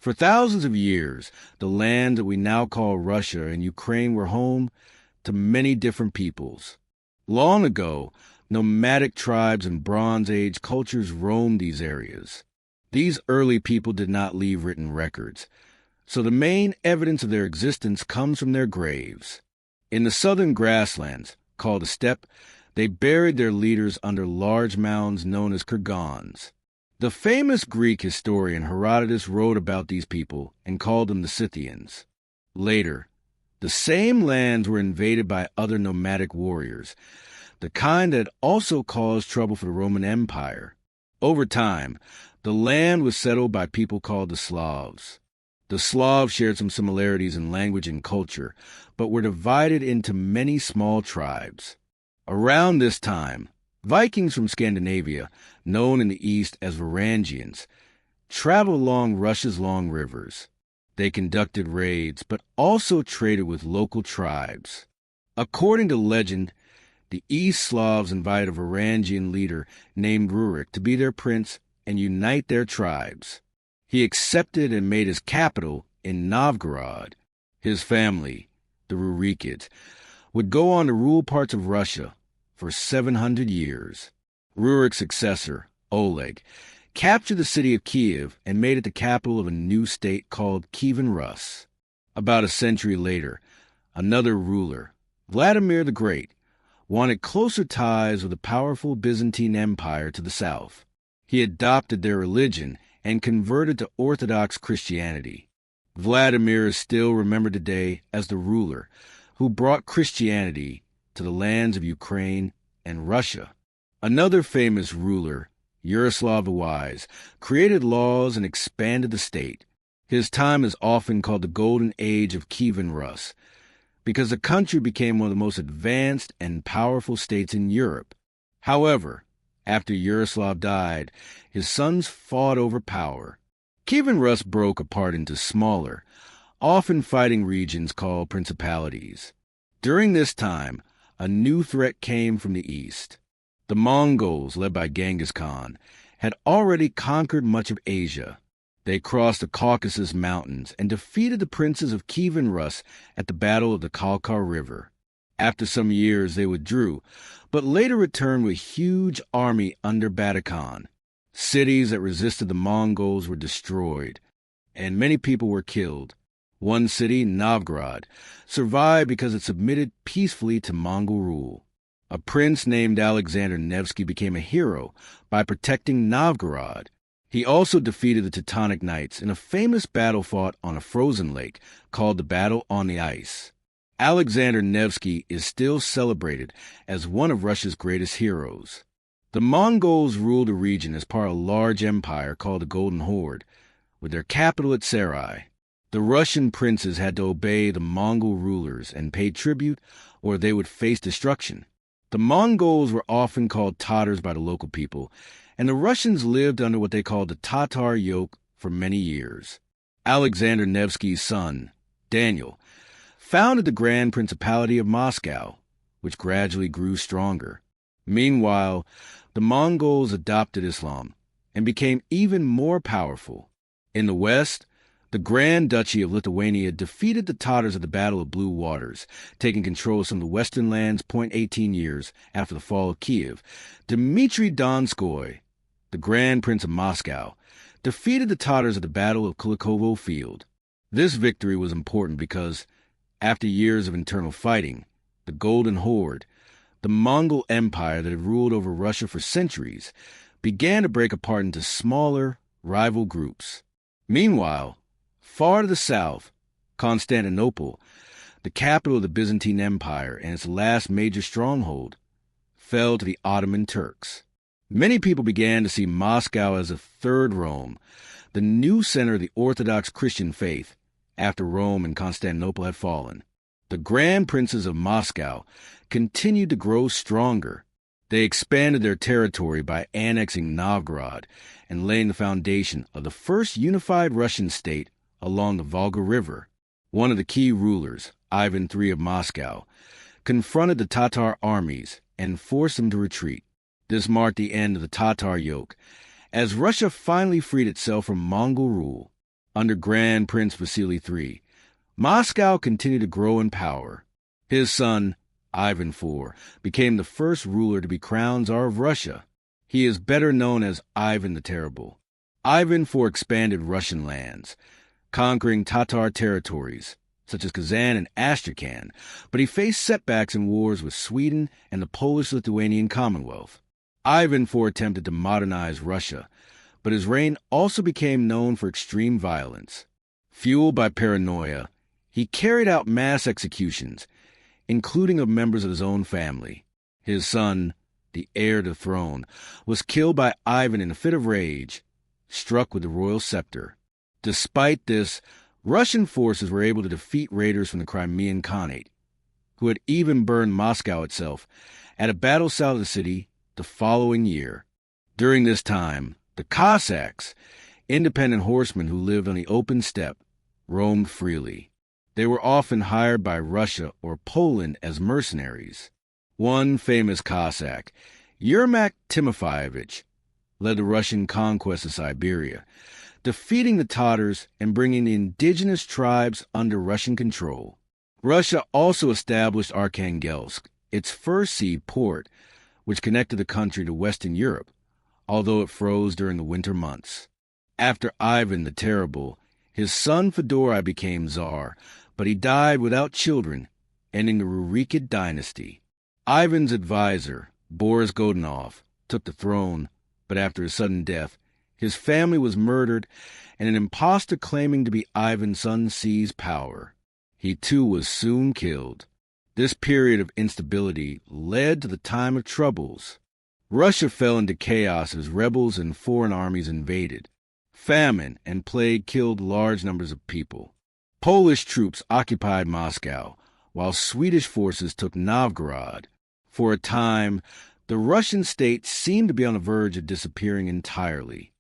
For thousands of years, the land that we now call Russia and Ukraine were home to many different peoples. Long ago, nomadic tribes and Bronze Age cultures roamed these areas. These early people did not leave written records, so the main evidence of their existence comes from their graves. In the southern grasslands, called a steppe, they buried their leaders under large mounds known as kurgans. The famous Greek historian Herodotus wrote about these people and called them the Scythians. Later, the same lands were invaded by other nomadic warriors, the kind that also caused trouble for the Roman Empire. Over time, the land was settled by people called the Slavs. The Slavs shared some similarities in language and culture, but were divided into many small tribes. Around this time, Vikings from Scandinavia, known in the east as Varangians, traveled along Russia's long rivers. They conducted raids, but also traded with local tribes. According to legend, the East Slavs invited a Varangian leader named Rurik to be their prince and unite their tribes. He accepted and made his capital in Novgorod. His family, the Rurikids, would go on to rule parts of Russia for 700 years. Rurik's successor, Oleg, captured the city of Kiev and made it the capital of a new state called Kievan Rus. About a century later, another ruler, Vladimir the Great, wanted closer ties with the powerful Byzantine Empire to the south. He adopted their religion and converted to Orthodox Christianity. Vladimir is still remembered today as the ruler who brought Christianity to the lands of Ukraine and Russia. Another famous ruler, Yaroslav the Wise, created laws and expanded the state. His time is often called the Golden Age of Kievan Rus, because the country became one of the most advanced and powerful states in Europe. However, after Yaroslav died, his sons fought over power. Kievan Rus broke apart into smaller, often fighting regions called principalities. During this time, a new threat came from the east. The Mongols, led by Genghis Khan, had already conquered much of Asia. They crossed the Caucasus Mountains and defeated the princes of Kievan Rus at the Battle of the Kalkar River. After some years, they withdrew, but later returned with a huge army under Batakhan. Cities that resisted the Mongols were destroyed, and many people were killed. One city, Novgorod, survived because it submitted peacefully to Mongol rule. A prince named Alexander Nevsky became a hero by protecting Novgorod. He also defeated the Teutonic Knights in a famous battle fought on a frozen lake called the Battle on the Ice. Alexander Nevsky is still celebrated as one of Russia's greatest heroes. The Mongols ruled a region as part of a large empire called the Golden Horde, with their capital at Sarai. The Russian princes had to obey the Mongol rulers and pay tribute, or they would face destruction. The Mongols were often called Tatars by the local people, and the Russians lived under what they called the Tatar yoke for many years. Alexander Nevsky's son, Daniel, founded the Grand Principality of Moscow, which gradually grew stronger. Meanwhile, the Mongols adopted Islam and became even more powerful. In the west, the Grand Duchy of Lithuania defeated the Tatars at the Battle of Blue Waters, taking control of some of the western lands 18 years after the fall of Kiev. Dmitry Donskoy, the Grand Prince of Moscow, defeated the Tatars at the Battle of Kulikovo Field. This victory was important because, after years of internal fighting, the Golden Horde, the Mongol Empire that had ruled over Russia for centuries, began to break apart into smaller, rival groups. Meanwhile, far to the south, Constantinople, the capital of the Byzantine Empire and its last major stronghold, fell to the Ottoman Turks. Many people began to see Moscow as a third Rome, the new center of the Orthodox Christian faith, after Rome and Constantinople had fallen. The Grand Princes of Moscow continued to grow stronger. They expanded their territory by annexing Novgorod and laying the foundation of the first unified Russian state along the Volga River. One of the key rulers, Ivan III of Moscow, confronted the Tatar armies and forced them to retreat. This marked the end of the Tatar yoke, as Russia finally freed itself from Mongol rule. Under Grand Prince Vasily III, Moscow continued to grow in power. His son, Ivan IV, became the first ruler to be crowned Tsar of Russia. He is better known as Ivan the Terrible. Ivan IV expanded Russian lands, conquering Tatar territories, such as Kazan and Astrakhan, but he faced setbacks in wars with Sweden and the Polish-Lithuanian Commonwealth. Ivan IV attempted to modernize Russia, but his reign also became known for extreme violence. Fueled by paranoia, he carried out mass executions, including of members of his own family. His son, the heir to the throne, was killed by Ivan in a fit of rage, struck with the royal scepter. Despite this, Russian forces were able to defeat raiders from the Crimean Khanate, who had even burned Moscow itself, at a battle south of the city the following year. During this time, the Cossacks, independent horsemen who lived on the open steppe, roamed freely. They were often hired by Russia or Poland as mercenaries. One famous Cossack, Yermak Timofeyevich, led the Russian conquest of Siberia, defeating the Tatars and bringing the indigenous tribes under Russian control. Russia also established Arkhangelsk, its first sea port, which connected the country to Western Europe, although it froze during the winter months. After Ivan the Terrible, his son Fedorai became Tsar, but he died without children, ending the Rurikid dynasty. Ivan's advisor, Boris Godunov, took the throne, but after his sudden death, his family was murdered, and an impostor claiming to be Ivan's son seized power. He too was soon killed. This period of instability led to the time of troubles. Russia fell into chaos as rebels and foreign armies invaded. Famine and plague killed large numbers of people. Polish troops occupied Moscow, while Swedish forces took Novgorod. For a time, the Russian state seemed to be on the verge of disappearing entirely.